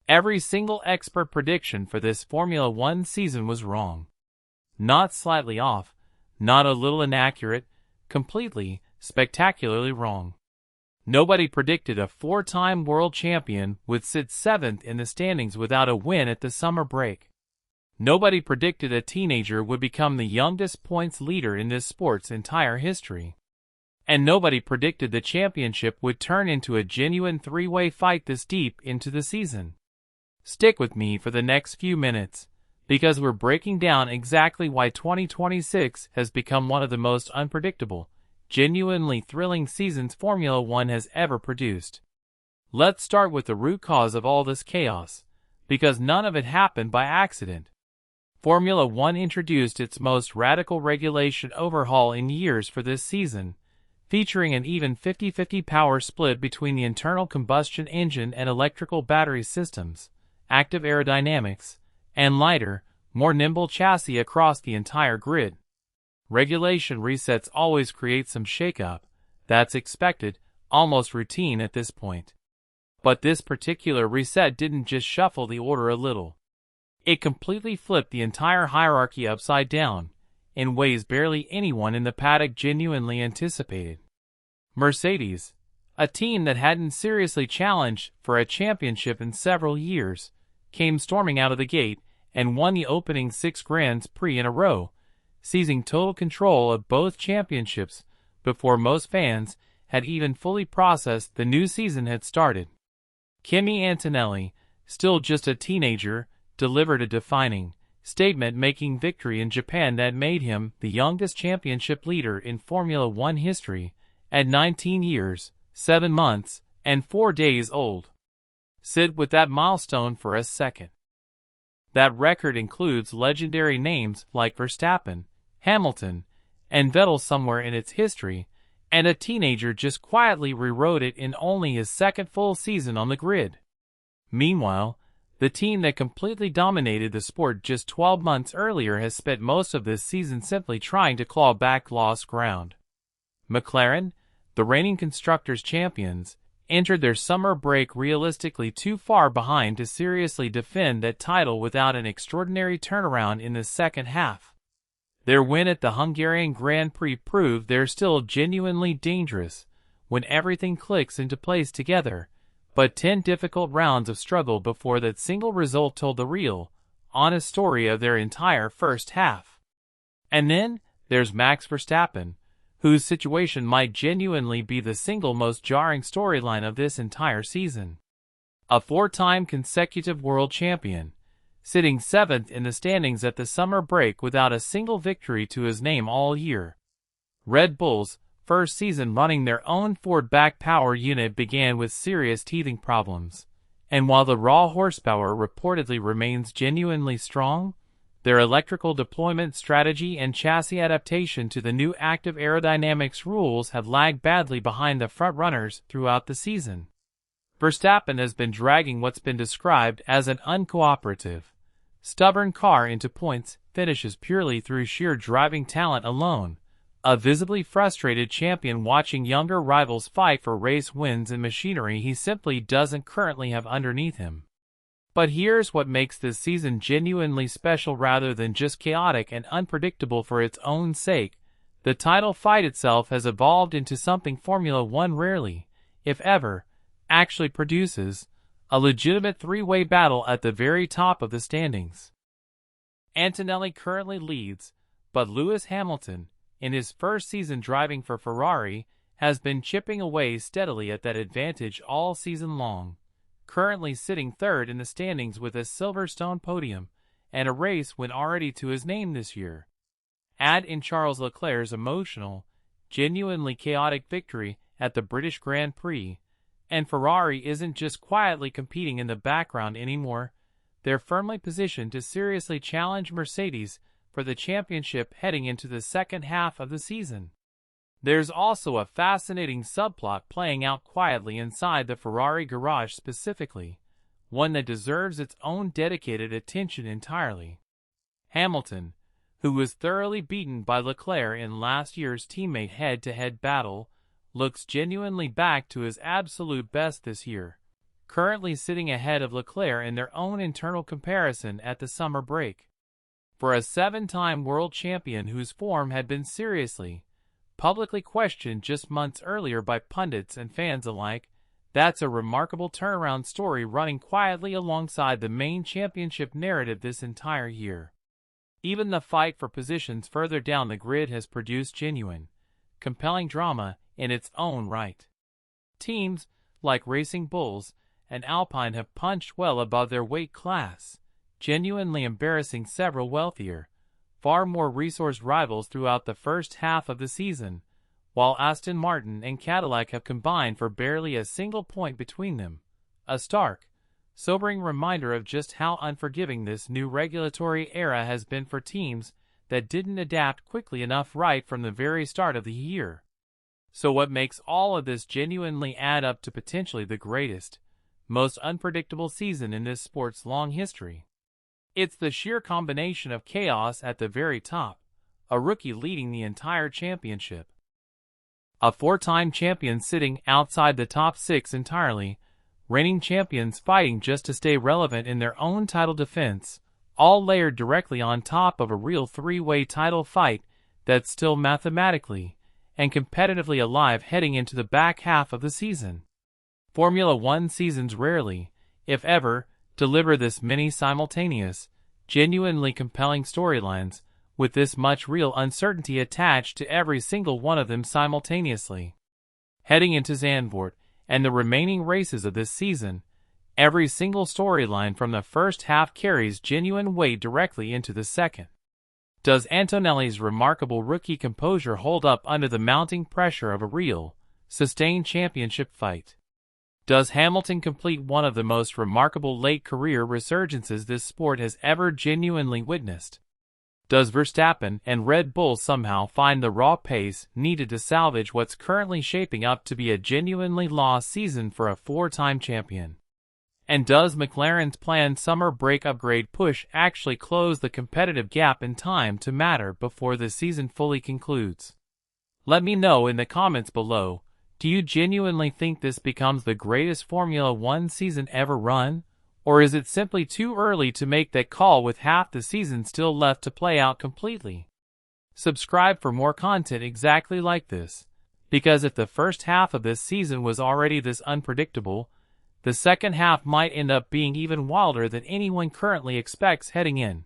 Every single expert prediction for this Formula One season was wrong. Not slightly off, not a little inaccurate, completely, spectacularly wrong. Nobody predicted a four-time world champion would sit 7th in the standings without a win at the summer break. Nobody predicted a teenager would become the youngest points leader in this sport's entire history. And nobody predicted the championship would turn into a genuine three-way fight this deep into the season. Stick with me for the next few minutes, because we're breaking down exactly why 2026 has become one of the most unpredictable, genuinely thrilling seasons Formula One has ever produced. Let's start with the root cause of all this chaos, because none of it happened by accident. Formula One introduced its most radical regulation overhaul in years for this season, featuring an even 50-50 power split between the internal combustion engine and electrical battery systems, active aerodynamics, and lighter, more nimble chassis across the entire grid. Regulation resets always create some shakeup. That's expected, almost routine at this point. But this particular reset didn't just shuffle the order a little. It completely flipped the entire hierarchy upside down, in ways barely anyone in the paddock genuinely anticipated. Mercedes, a team that hadn't seriously challenged for a championship in several years, came storming out of the gate and won the opening 6 Grands Prix in a row, seizing total control of both championships before most fans had even fully processed the new season had started. Kimi Antonelli, still just a teenager, delivered a defining, statement-making victory in Japan that made him the youngest championship leader in Formula One history at 19 years, 7 months, and 4 days old. Sit with that milestone for a second. That record includes legendary names like Verstappen, Hamilton, and Vettel somewhere in its history, and a teenager just quietly rewrote it in only his second full season on the grid. Meanwhile, the team that completely dominated the sport just 12 months earlier has spent most of this season simply trying to claw back lost ground. McLaren, the reigning Constructors' champions, entered their summer break realistically too far behind to seriously defend that title without an extraordinary turnaround in the second half. Their win at the Hungarian Grand Prix proved they're still genuinely dangerous when everything clicks into place together, but 10 difficult rounds of struggle before that single result told the real, honest story of their entire first half. And then there's Max Verstappen, whose situation might genuinely be the single most jarring storyline of this entire season. A 4-time consecutive world champion, sitting 7th in the standings at the summer break without a single victory to his name all year. Red Bull's first season running their own Ford back power unit began with serious teething problems, and while the raw horsepower reportedly remains genuinely strong, their electrical deployment strategy and chassis adaptation to the new active aerodynamics rules have lagged badly behind the front-runners throughout the season. Verstappen has been dragging what's been described as an uncooperative, stubborn car into points finishes purely through sheer driving talent alone, a visibly frustrated champion watching younger rivals fight for race wins in machinery he simply doesn't currently have underneath him. But here's what makes this season genuinely special rather than just chaotic and unpredictable for its own sake. The title fight itself has evolved into something Formula One rarely, if ever, actually produces, a legitimate three-way battle at the very top of the standings. Antonelli currently leads, but Lewis Hamilton, in his first season driving for Ferrari, has been chipping away steadily at that advantage all season long, currently sitting 3rd in the standings with a Silverstone podium and a race win already to his name this year. Add in Charles Leclerc's emotional, genuinely chaotic victory at the British Grand Prix, and Ferrari isn't just quietly competing in the background anymore, they're firmly positioned to seriously challenge Mercedes for the championship heading into the second half of the season. There's also a fascinating subplot playing out quietly inside the Ferrari garage specifically, one that deserves its own dedicated attention entirely. Hamilton, who was thoroughly beaten by Leclerc in last year's teammate head-to-head battle, looks genuinely back to his absolute best this year, currently sitting ahead of Leclerc in their own internal comparison at the summer break. For a 7-time world champion whose form had been seriously, publicly questioned just months earlier by pundits and fans alike, that's a remarkable turnaround story running quietly alongside the main championship narrative this entire year. Even the fight for positions further down the grid has produced genuine, compelling drama in its own right. Teams like Racing Bulls and Alpine have punched well above their weight class, genuinely embarrassing several wealthier, far more resourced rivals throughout the first half of the season, while Aston Martin and Cadillac have combined for barely a single point between them. A stark, sobering reminder of just how unforgiving this new regulatory era has been for teams that didn't adapt quickly enough right from the very start of the year. So what makes all of this genuinely add up to potentially the greatest, most unpredictable season in this sport's long history? It's the sheer combination of chaos at the very top, a rookie leading the entire championship, a 4-time champion sitting outside the top 6 entirely, reigning champions fighting just to stay relevant in their own title defense, all layered directly on top of a real 3-way title fight that's still mathematically and competitively alive heading into the back half of the season. Formula One seasons rarely, if ever, deliver this many simultaneous, genuinely compelling storylines, with this much real uncertainty attached to every single one of them simultaneously. Heading into Zandvoort and the remaining races of this season, every single storyline from the first half carries genuine weight directly into the second. Does Antonelli's remarkable rookie composure hold up under the mounting pressure of a real, sustained championship fight? Does Hamilton complete one of the most remarkable late-career resurgences this sport has ever genuinely witnessed? Does Verstappen and Red Bull somehow find the raw pace needed to salvage what's currently shaping up to be a genuinely lost season for a 4-time champion? And does McLaren's planned summer break upgrade push actually close the competitive gap in time to matter before the season fully concludes? Let me know in the comments below. Do you genuinely think this becomes the greatest Formula One season ever run? Or is it simply too early to make that call with half the season still left to play out completely? Subscribe for more content exactly like this, because if the first half of this season was already this unpredictable, the second half might end up being even wilder than anyone currently expects heading in.